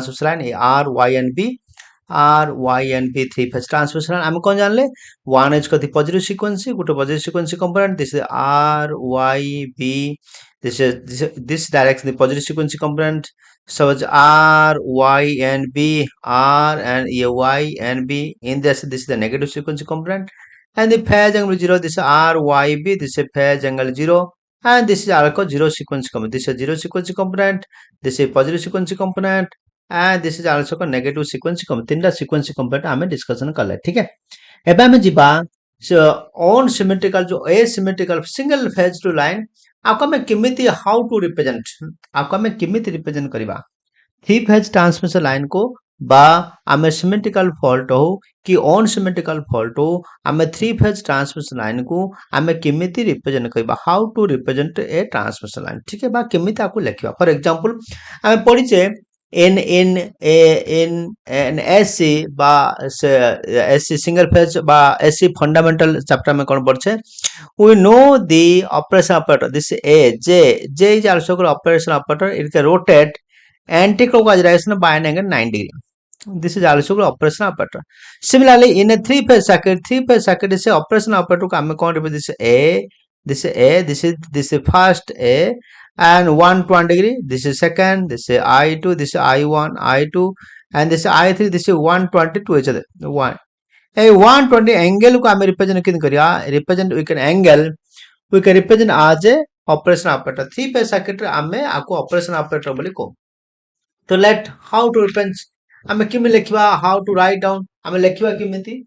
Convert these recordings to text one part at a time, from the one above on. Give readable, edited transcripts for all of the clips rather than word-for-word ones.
Transmission line a R Y and B three phase transmission line आम कौन जानले one एज कथि पॉजिटिव सीक्वेंसी गोटे positive sequence component this is R Y B this direction the positive sequence component such r y and b r and a y and b in this is the negative sequence component and the phase angle 0 this is r y b this is phase angle 0 and this is also zero sequence component this is zero sequence component this is positive sequence component and this is also a negative sequence component तीनटा sequence component हमें discussion कर ले ठीक है एबे हमें जिबा on symmetrical जो asymmetrical single phase two line आपको हमें किमिति हाउ टू रिप्रेजेंट आपको हमें किमिति रिप्रेजेंट करबा थ्री फेज ट्रांसमिशन लाइन को बा आमे सिमेट्रिकल फॉल्ट हो कि ऑन सिमेट्रिकल फॉल्ट हो आमे थ्री फेज ट्रांसमिशन लाइन को आमे किमिति रिप्रेजेंट करबा how to represent a transmission line ठीक है बा किमिति आपको लिखिबा फॉर एग्जांपल आमे पढिचे in SC বা SC single phase বা SC fundamental chapter में कौन पढ़ছে we know the operation operator this A J is also called operation operator it can rotate anti-clockwise direction by an angle 9 degree this is also called operation operator similarly in a three phase circuit is operation operator को हमें कौन represent this is first A and 120 degree this is second this is I2 this is I1 I2 and this is I3 this is 120 to each other one a 120 angle को हमें represent किन करिया represent we can angle we can represent as a operation operator three phase circuit हमें आपको operation operator बोली को तो let how to represent हमें किम लिखिबा how to write down हमें लिखिबा किमिति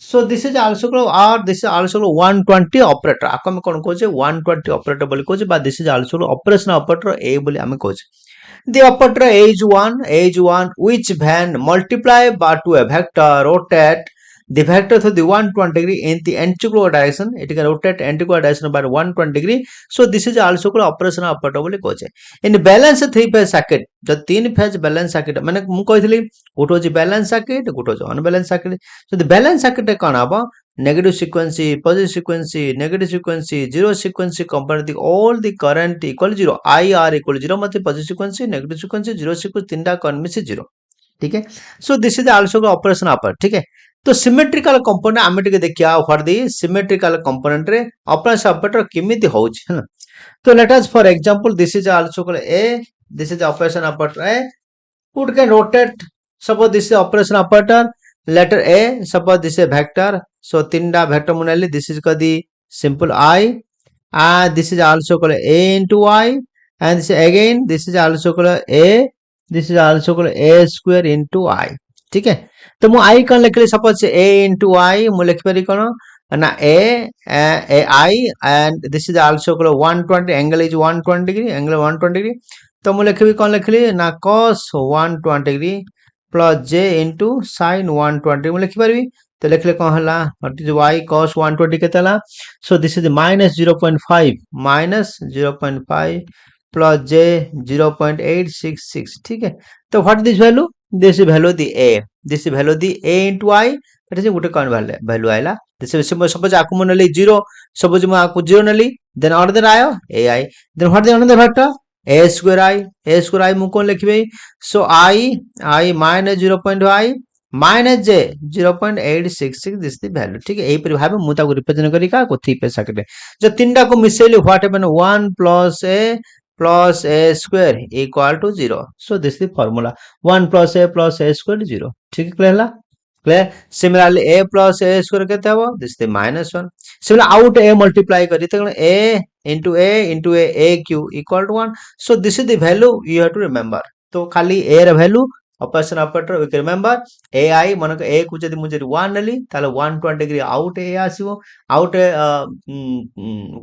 so this is also called or this is also called 120 operator आपको हम कौन कहछे 120 operator बोली कहछे बा this is also called operation operator A बोली हम कहछे the operator A is one which can multiply by to a vector rotate the vector through the 120 degree in the anticlockwise direction it can rotate anticlockwise direction by 120 degree so this is also called operation operator बोली कहछे in balance three phase circuit जो तीन phase balance circuit माने मु कहितली गोटो जे balance circuit गोटो जे unbalance circuit so the balance circuit कोन हबो negative sequence positive sequence negative sequence zero sequence compare the all the current equal 0 I R equal 0 मतलब positive sequence negative sequence zero sequence तीनटा कौन में से 0 ठीक है so this is also operation operator ठीक है तो सिमेट्रिकल कंपोनेंट आमे टिके देखिया फॉर द सिमेट्रिकल कंपोनेंट रे ऑपरेशन ऑपरेटर केमिति होउछ है तो let us for example this is also called a this is the operation operator A who can rotate suppose this is operation operator letter A suppose this is a vector so tinda vector munali this is called the simple I and this is also called A into I and this again this is also called A this is also called A square into I ठीक है तो मु I कौन लिखले suppose A into I मु लिख पारी कोन ना A I and this is also called 120 angle is 120 degree angle 120 degree तो मु लिखबी कोन लिखली ना cos 120 degree plus j into sin 120 मु लिखि परबी तो लिखले कोन हला व्हाट इज y cos 120 केतला so this is minus 0.5 plus j 0.866 ठीक है तो what this value this value the a this value the a into I एटा जे गुटे कोन वैल्यू आइला दिस सपोज आकु मन नली 0 सपोज म आकु 0 नली देन अनदर आयो ai then what the another factor a square I मुको लिखबे सो I minus 0.5 minus j 0.866 this the value ठीक है एई पर भाबे मु ताको रिप्रेजेंट करी का को थ्री पेज सर्किट जो तीनटा को micelle what happen 1 plus a square equal to 0 so this is the formula 1 plus a square 0 ठीक है clear similarly a plus a square केते हबो this is minus 1 similar out a multiply करी त a into a q equal to 1 so this is the value you have to remember तो खाली a रा value operation operator we can remember ai मन को a को जदी मुझे 1 नली ताले 120 डिग्री आउट a आसीबो out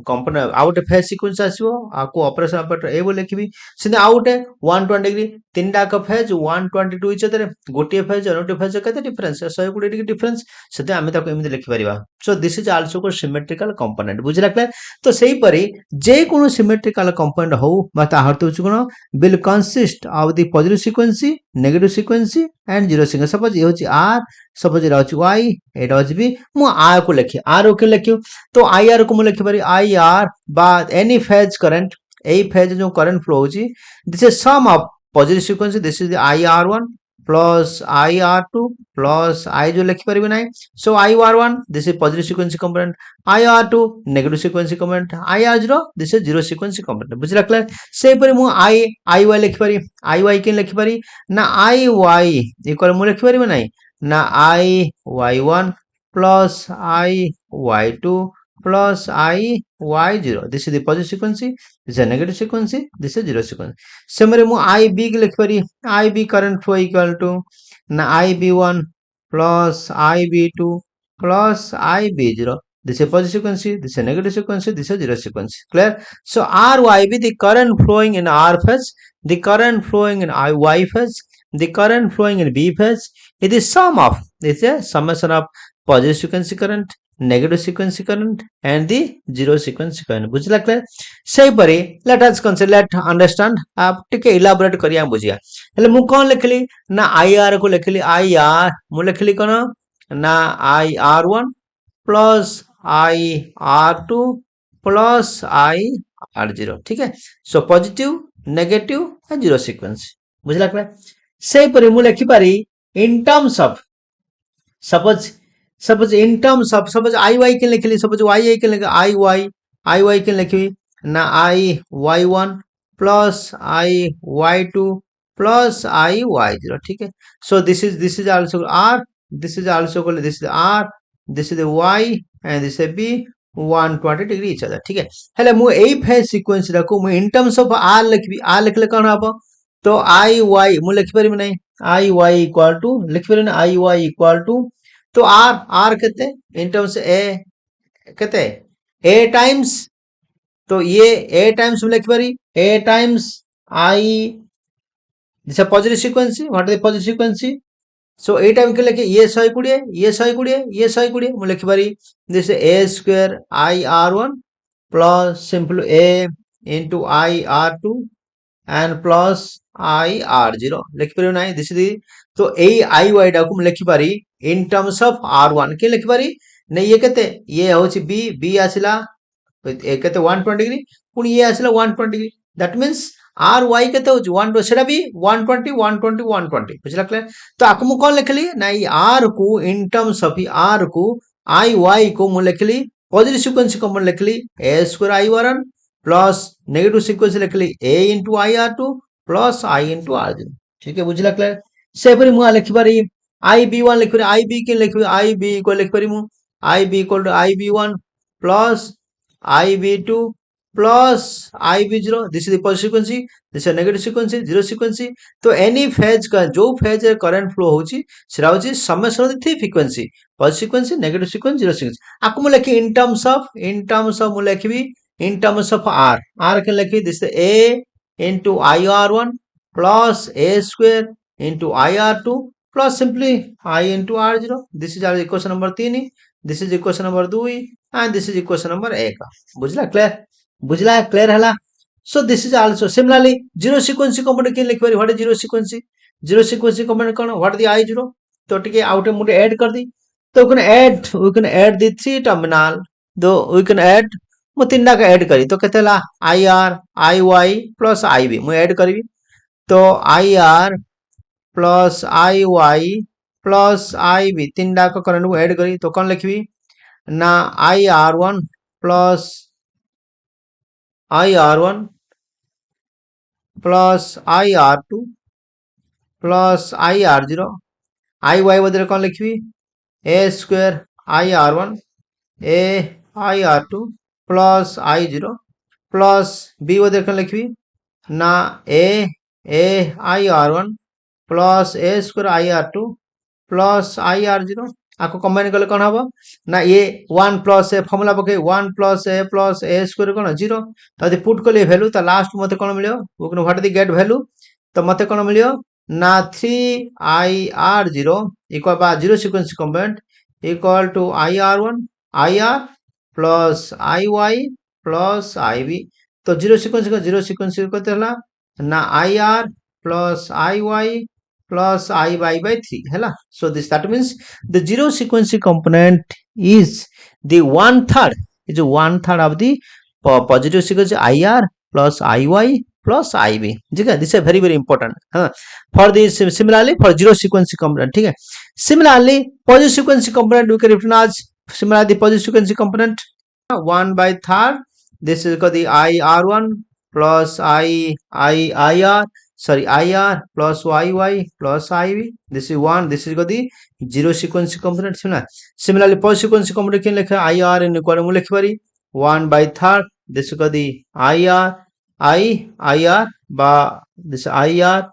component out phase sequence आसीबो आको ऑपरेशन ऑपरेटर a बो लिखबी सिने आउट 120 डिग्री तीनटा का फेज 122 इच अदर गोटे फेज अनोटे फेज केते डिफरेंस 120 डिग्री डिफरेंस सेते आमे ताको एमिति लिखि परिबा सो दिस इज आल्सो को सिमेट्रिकल कंपोनेंट बुझला क्लियर तो सेही परी जे कोनो सिमेट्रिकल कंपोनेंट हो बा ता अर्थ होछ कोन will consist of the positive sequence negative sequence and zero sequence suppose ये होची r सपोज ये होची y एटा होची b मु r को लिखि r को लिखियो तो ir को मु लिखि पारी ir बा any phase current A phase जो करंट फ्लो होची this is sum of positive sequence, this is the IR1 plus IR2 plus I जो लिखि परिबे नाही. So IR1 this is positive sequence component, IR2 negative sequence component, IR0 this is zero sequence component. बुझला clear. सेहि परि मु IY लिखि पारि, IY के लिखि पारि ना IY इक्वल मु लिखि परिबे नाही ना IY1 plus IY2 plus IY0. This is the positive sequence, this is a negative sequence, this is zero sequence. Similarly, mu IB के लिख पारी, IB current flow equal to ना IB1 plus IB2 plus IB0. This is a positive sequence, this is a negative sequence, this is a zero sequence. Clear? So RYB, the current flowing in R phase, the current flowing in Y phase, the current flowing in B phase, it is sum of, it is a summation of positive sequence current, negative sequence current and the zero sequence current. बुझला clear. सेहि परि let us consider, let understand, आप टिके elaborate करिया बुझिया. हेले मु कोन लिखली ना IR को लिखली, IR मु लिखली कोन ना IR1 plus IR2 plus IR0. ठीक है. So positive, negative and zero sequence. बुझला क्लियर. सेहि परि मु लिखि पारि in terms of, suppose in terms of, suppose IY के लिखली, suppose YI के लिख IY के लिखी ना IY1 plus IY2 plus IY0. ठीक है. So this is also R, this is also called, this is R, this is the Y and this is B 120 degree each other. ठीक है. हेले मु एई फेज सीक्वेंस रखो मु in terms of R लिखबी, R लिखले कोन हबो तो IY मु लिखि परिबे नै IY equal to लिखि परिबे नै IY equal to तो R कहते इन टर्म्स ए कहते A टाइम्स, तो ये A टाइम्स लिख पारी A times I, this is positive sequence, what is the positive sequence. So A time के लिखे ये 120, ये 120, ये 120 मु लिख पारी this A square IR1 plus simple A into IR2 and plus IR0 लिख पारि नाही. दिस इज तो ए IY डा को लिखि पारि in terms of R1 के लिखि पारि नै. ये केते ये होछि B आसिला ए केते 120 डिग्री पुनी ये आसिला 120 डिग्री. दैट मींस RY केते होछि 120 सेटा भी 120 120 120. बुझला क्लियर. तो आकु मु कोन लिखली नै R को in terms of R को IY को मु लिखली पॉजिटिव सीक्वेंस कॉमन लिखली A square IR1 plus negative sequence लिखली A into IR2 plus I into R0. ठीक है. बुझला क्लियर. से परि मु लिखि पारि IB1 लिख पारि, IB के लिख IB को लिख पारि मु IB equal to IB1 plus IB2 plus IB0. This is the positive sequence, this is a negative sequence, zero sequence. तो any phase का जो phase current flow होची सेरा होची summation of the three frequency, positive sequence, negative sequence, zero sequence. आकु मु लिखि in terms of मु लिखबी in terms of R के लिखि this is A into IR1 plus A square into IR2 plus simply I into R0. This is our equation number 3, this is equation number 2 and this is equation number 1. बुझला clear हला. So this is also similarly zero sequence component के लिख पारि. What is zero sequence, zero sequence component cone what the I0 तो टिके out मुटे add कर दी. तो we can add the three terminal, दो we can add मु तीनटा का ऐड करी तो केतेला IR IY plus IB मु ऐड करबी. तो IR plus IY plus IB तीनटा को करंट को ऐड करी तो कौन लिखबी ना IR1 plus IR1 plus IR2 plus IR0. IY बदले कौन लिखबी A square IR1 A IR2 plus I0 plus B बदले कौन लिखबी ना A IR1 plus A square IR2 plus IR0. आपको कंबाइन कले कौन हम ना ये 1 प्लस ए फॉर्मूला पके 1 प्लस A स्क्वायर कौन 0. तो यदि पुट कले वैल्यू तो लास्ट मते कौन मिलियो what is the get value तो मते कौन मिलियो ना 3IR0 इक्वल बा zero sequence component equal to IR1 IR plus IY plus IB. तो जीरो सीक्वेंस करते हला ना IR plus IY plus IY by 3 है. So this that means the zero sequence component is the 1/3 of the positive sequence IR plus IY plus IB. ठीक है, this is very very important. हाँ, for the similarly for zero sequence component. ठीक है, similarly positive sequence component we can written as similarly positive sequence component 1 by third. This is called the IR1 plus IR, sorry, IR plus YY plus IB. This is 1. This is called the zero sequence component. Similarly positive sequence component can like IR in equal to 1 by third. This is called the IR by this IR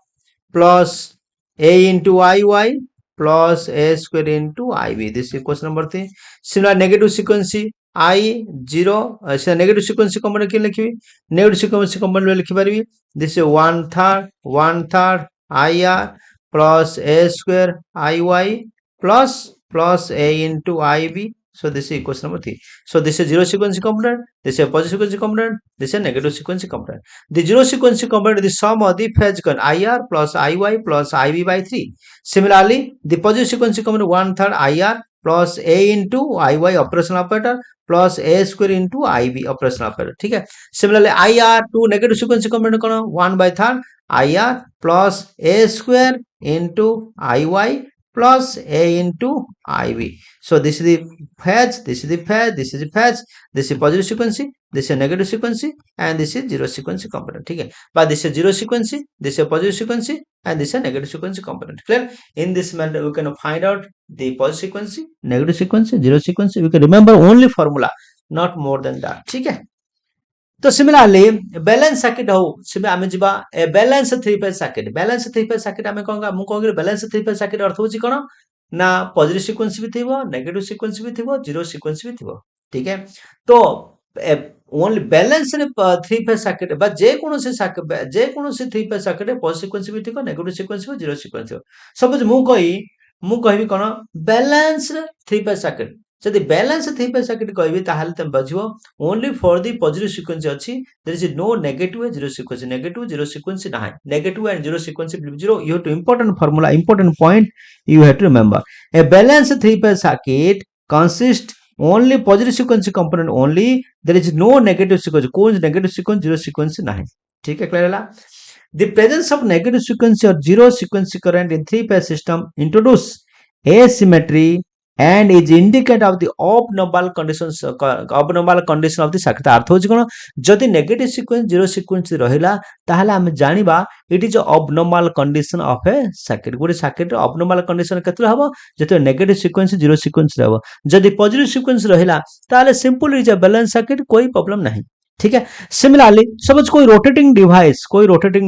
plus A into IY plus A square into IB. This is question number 3. Similar negative sequence I 0 negative sequence component के लिखी negative sequence component में लिखी पारी. This is 1/3 IR plus A square IY plus A into IB. So this is question number 3. So this is zero sequence component, this is positive sequence component, this is negative sequence component. The zero sequence component is the sum of the phase current IR plus IY plus IB by 3. Similarly, the positive sequence component 1/3 IR plus A into IY operational operator plus A square into IB operational operator. ठीक है. Similarly, IR to negative sequence component कौन 1/3 IR plus A square into IY plus A into IB. So this is the phase, this is the phase, this is the phase, this is positive sequence, this is negative sequence, and this is zero sequence component. ठीक है. But this is zero sequence, this is positive sequence, and this is negative sequence component. Clear? In this manner, we can find out the positive sequence, negative sequence, zero sequence. We can remember only formula, not more than that. ठीक है. तो सिमिलारली balance circuit हो सिमे आमे जिबा a balance three phase circuit आमे कहंगा मु कहंगे balance three phase circuit अर्थ होची कोन ना पॉजिटिव सीक्वेंस भी थिबो नेगेटिव सीक्वेंस भी थिबो जीरो सीक्वेंस भी थिबो. ठीक है. तो ओनली बैलेंस रे थ्री फेज सर्किट बा जे कोनोसी three phase circuit positive sequence भी थिबो नेगेटिव सीक्वेंस भी जीरो सीक्वेंस थिबो. सपोज मु कहबी कोन बैलेंस थ्री फेज सर्किट जदि बैलेंस थ्री फेज सर्किट कहबी ताहाले तम बजिवो only for the positive sequence अछि there is no negative zero sequence negative zero sequence नाही negative and zero sequence zero you have two important formula important point you have to remember a balanced three phase circuit consists only positive sequence component only there is no negative sequence कोई negative sequence zero sequence नहीं. ठीक है. Clear है. The presence of negative sequence or zero sequence current in three phase system introduce asymmetry and is indicate of the abnormal condition of the circuit. अर्थ होची कोन जदि negative sequence zero sequence रहिला ताहाले हम जानिबा it is abnormal condition of a circuit. गोटे circuit abnormal condition केतले हबो जते नेगेटिव सीक्वेंस जीरो सीक्वेंस रहबो. जदि पॉजिटिव सीक्वेंस रहिला ताहाले simple is a balance circuit कोई प्रॉब्लम नहीं. ठीक है. सिमिलरली सपोज कोई रोटेटिंग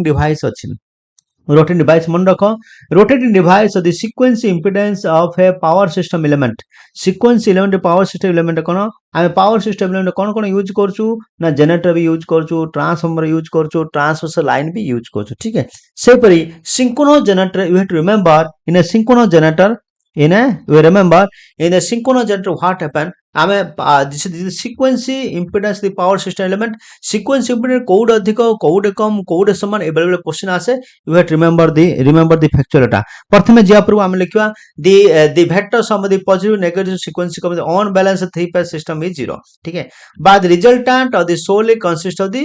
डिवाइस अछि rotating device मन रखो rotating device the sequence impedance of a power system element sequence element power system element कोन आमे power system element कोन यूज करछु ना जनरेटर भी यूज करछु ट्रांसफार्मर यूज करछु ट्रांसमिशन लाइन भी यूज करछु. ठीक है. से परी synchronous generator you have to remember in a synchronous generator what happen आमे this is sequence impedance the power system element sequence impedance code अधिक कोड कम कोड समान अवेलेबल क्वेश्चन आसे you have to remember the factual data. प्रथमे जे पूर्व आमे लिखवा the vector sum of the positive negative sequence of the on balance three phase system is 0. ठीक है. but the resultant of the solely consist of the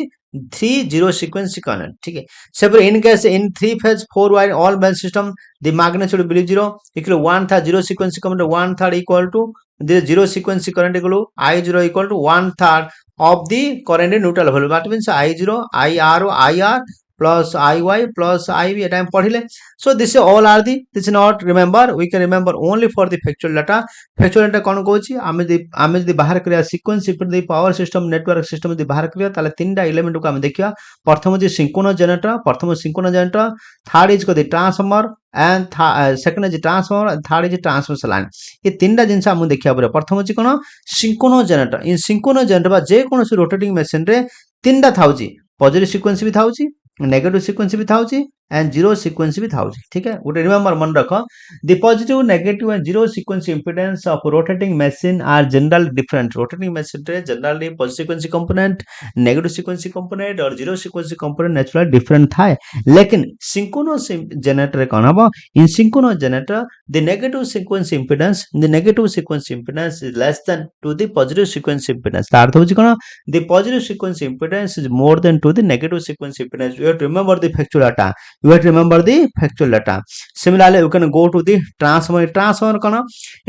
three zero sequence current. ठीक है. so in case in three phase four wire all balance system the magnitude will be 0 equal to 1/3 zero sequence current 1/3 equal to the zero sequence current equal to I0 equal to 1/3 of the current in neutral value. That means I0 IR plus IY plus IB at time पढ़िले. So this all are the this is not remember we can remember only for the factual data. Factual data कोन कहूची आमे जदी बाहर करिया sequence input the power system network system जदी बाहर करिया ताले तीनटा element को आमे देखिया. प्रथम जे सिंक्रोनस जनरेटर थर्ड इज को the transformer and second is transformer and third is transmission line. ये तीनटा जिनस हम देखिया परे. प्रथम अछि कोन synchronous generator in synchronous generator बा जे कोनोसी रोटेटिंग मशीन रे तीनटा थाउची पॉजिटिव सीक्वेंस भी थाउची नेगेटिव सीक्वेंस भी थाउची एंड जीरो सीक्वेंस भी था ठीक है गोटे रिमेंबर मन रख the positive negative and zero sequence impedance of rotating machine are general different rotating machine रे generally positive sequence component negative sequence component और zero sequence component natural different थाए लेकिन सिंक्रोनस जनरेटर कौन हम in synchronous generator the negative sequence impedance is less than to the positive sequence impedance ତା ଅର୍ଥ ହଉଛି କଣ the positive sequence impedance is more than to the negative sequence impedance you have to remember the factual data you have to remember the factual data similarly you can go to the transformer କଣ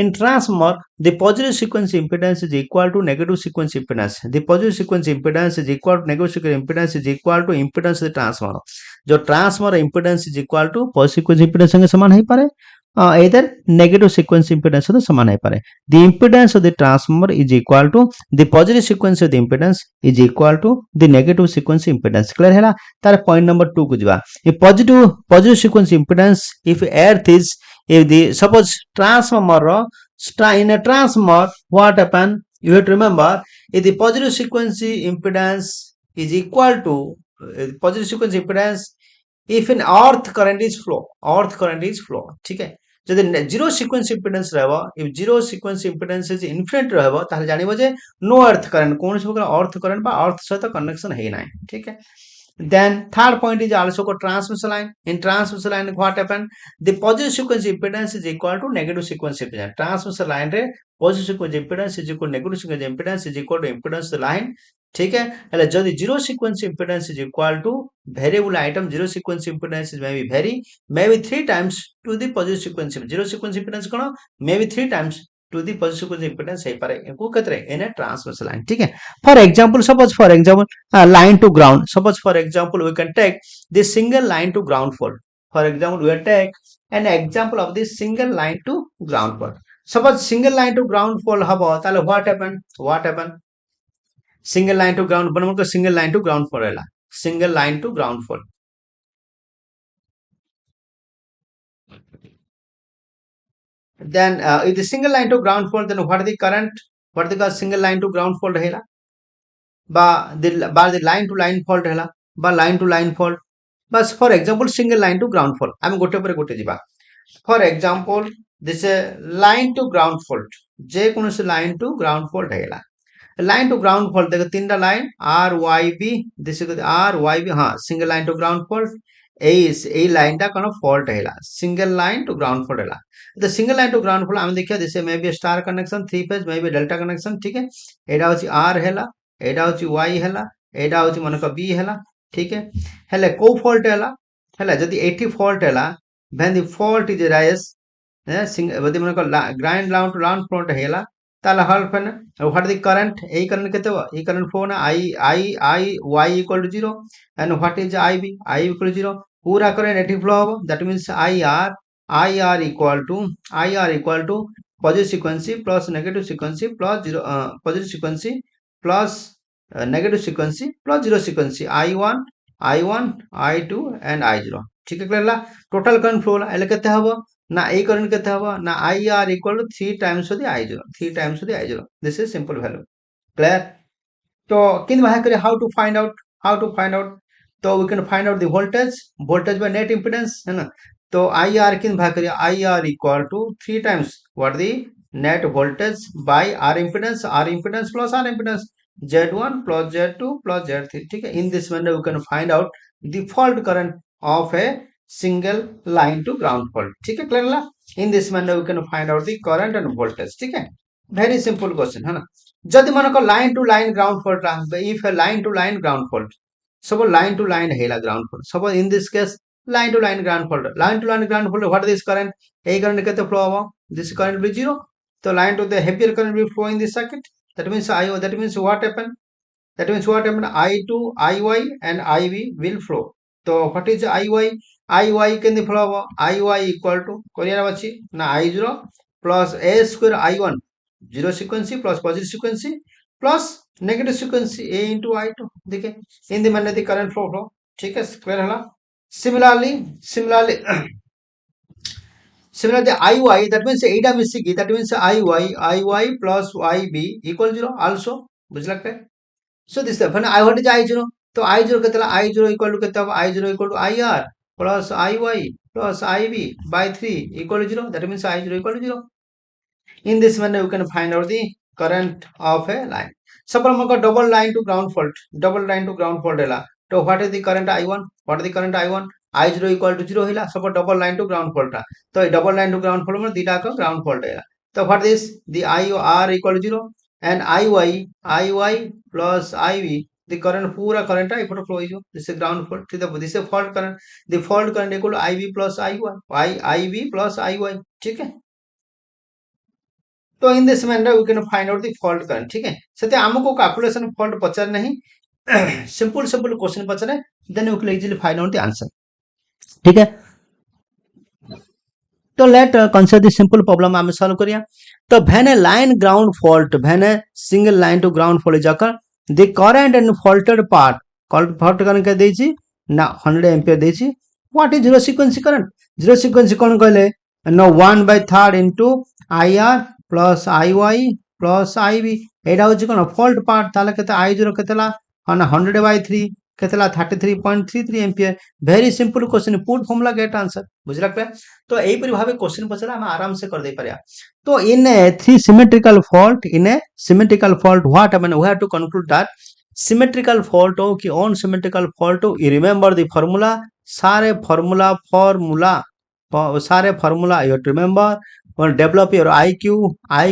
in transformer the positive sequence impedance is equal to negative sequence impedance the positive sequence impedance is equal to negative sequence impedance is equal to impedance of the transformer जो transformer impedance is equal to positive sequence impedance संगे समान हो पारे either negative sequence impedance सहित समान हो पारे the impedance of the transformer is equal to the positive sequence of the impedance is equal to the negative sequence impedance clear हैला तार point number 2 को जिबा if positive sequence impedance if earth is if the suppose transformer in a transformer what happen you have to remember if the positive sequence impedance is equal to positive sequence impedance if an earth current is flow ठीक है যদি zero sequence impedance রহব if zero sequence impedance is infinite রহব তাহলে জানিব যে no আর্থ current কোনসি প্রকার আর্থ current বা আর্থ সহিত কনেকশন হেই নাই ঠিক है then third point is also called transmission line in transmission line what happen the positive sequence impedance is equal to negative sequence impedance transmission line रे positive sequence impedance is equal to negative sequence impedance is equal to impedance the line ठीक है हेले जदि zero sequence impedance is equal to variable item zero sequence impedance is may be 3 times to the positive sequence zero sequence impedance कोन may be 3 times to the positive sequence impedance हे पारे को कतरे in a transmission line ठीक है for example suppose for example line to ground suppose for example we can take this single line to ground fault for example we will take an example of this single line to ground fault suppose single line to ground fault habo tale what happen single line to ground बनमन को single line to ground fault हैला single line to ground fault then if the single line to ground fault then what is the current what is the single line to ground fault हैला the line to line fault हैला बा line to line fault बस for example single line to ground fault आम गोटे पर गोटे जिबा for example this line to ground fault जे कोनोसी line to ground fault हैला लाइन टू ग्राउंड फॉल्ट देखो तीन टा line R Y B this R Y B हाँ single line to ground fault এই লাইনটা কোন ফল্ট হেলা single line to ground fault হেলা তো single line to ground fault আমি দেখিয়া দিছে may be star connection three phase may be delta connection ঠিক है एडा होची आर हेला एडा होची वाई हेला एडा होची मनक बी हेला ठीक है हेले को फॉल्ट हेला हेला जदी 80 फॉल्ट हेला when the fault is rise बदी मनक grind down to ground fault हेला ताला हल फन व्हाट द करंट ए करंट केते ए करंट फोन I Y equal to 0 and what is I equal to 0 पूरा करें नेगेटिव फ्लो हो that means I R equal to positive sequence plus negative sequence plus 0 positive sequence plus negative sequence plus 0 sequence आई1 आई2 and आई0 ठीक है clear total current flow एले केते हबो ना ए current केते हबो ना I R equal to 3 times of the आई0 3 टाइम्स ऑफ द आई0 this is simple value clear तो किन बाहर करे हाउ टू फाइंड आउट तो we can find out the voltage by net impedance है ना तो आई आर किन बाहर करे I R equal to 3 times what the net voltage by R impedance plus R impedance Z1 plus Z2 plus Z3 ठीक है in this manner we can find out the fault current of a single line to ground fault ठीक है clear ला in this manner we can find out the current and voltage ठीक है very simple question है ना जदि मन को line to line ground fault if a line to line ground fault suppose line to line Hella ground fault suppose in this case line to line ground fault what is this current a current केते flow होबो this current will be 0 so line to the heavier current will flow in this circuit that means that means what happened I2 IY and IB will flow so what is IY can the flow IY equal to करियार अछि ना I0 plus a square I1 zero sequence plus positive sequence plus negative sequence a into I2 देखिए in the manner the current flow ठीक है clear हला similarly Similarly, IY, that means 8 missing, that means IY plus YB equal 0 also. बुझ लगता है so this when I what is I0 तो I0 कितना I0 equal to कितना I0 equal to IR plus IY plus IB by 3 equal to 0. That means I0 equal to 0. In this manner, you can find out the current of a line. Suppose we got double line to ground fault. Double line to ground fault hela. So what is the current I1? What is the current I1? I0 equal to 0 hela. Suppose double line to ground fault. So double line to ground fault means dita ka ground fault hela. So what is the IR equal to 0 and IY plus IB, the current पूरा current है इपट flow हो. This is ground fault. This is fault current. The fault current equal to IB plus IY. IB plus IY. ठीक है. तो in this manner we can find out the fault current. ठीक है. सेते हमको calculation fault पचार नहीं. Simple simple question पचारे then we can easily find out the answer. ठीक है. तो let consider the simple problem हम सॉल्व करिया. तो when a line ground fault, when a single line to ground fault is occur, the current and faulted part, fault current के देछि ना 100 ampere देछि. What is zero sequence current? Zero sequence कोन कहले नो 1/3 into IR plus IY plus IB. एटा होछि कोन फॉल्ट पार्ट. ताले केते I0 केतेला 100/3 केतेला 33.33 ampere. Very simple question, put formula get answer. बुझला पे. तो एही परि भाबे क्वेश्चन पछला हम आराम से कर दे परिया. तो in a three symmetrical fault, in a symmetrical fault what I mean we have to conclude that symmetrical fault हो कि ऑन सिमेट्रिकल फॉल्ट हो, यू रिमेंबर द फार्मूला. सारे फार्मूला सारे फार्मूला यू टू रिमेंबर और develop your eye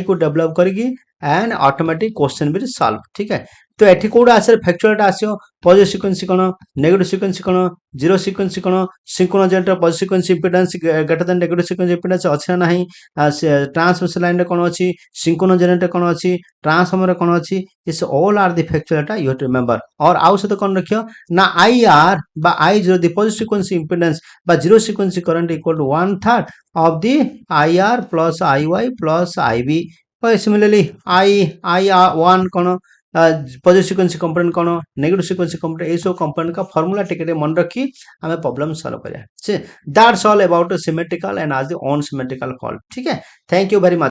को develop करगी and automatic question will solve. ठीक है. तो एठी कोडा आसे फैक्चुअल टा आसियो पॉजिटिव सीक्वेंस कोन, नेगेटिव सीक्वेंस कोन, जीरो सीक्वेंस कोन, synchronous generator positive sequence impedance greater than negative sequence impedance अछि ना नहीं, ट्रांसमिशन लाइन रे कोन अछि, सिंक्रोनस जनरेटर कोन अछि, ट्रांसफार्मर रे कोन अछि. This all are the factual टा यू हैव टू रिमेंबर. और आउ से तो कोन रखियो ना IR बा I0 the positive sequence impedance बा zero sequence current equal to 1/3 of the IR plus IY plus IB. Similarly, IR1 cone, positive sequence component cone, negative sequence component, ए सब component का फार्मूला टिके मन रखी हमें प्रॉब्लम सॉल्व करिया. That's all about symmetrical and आज the on symmetrical fault. ठीक है. Thank you very much.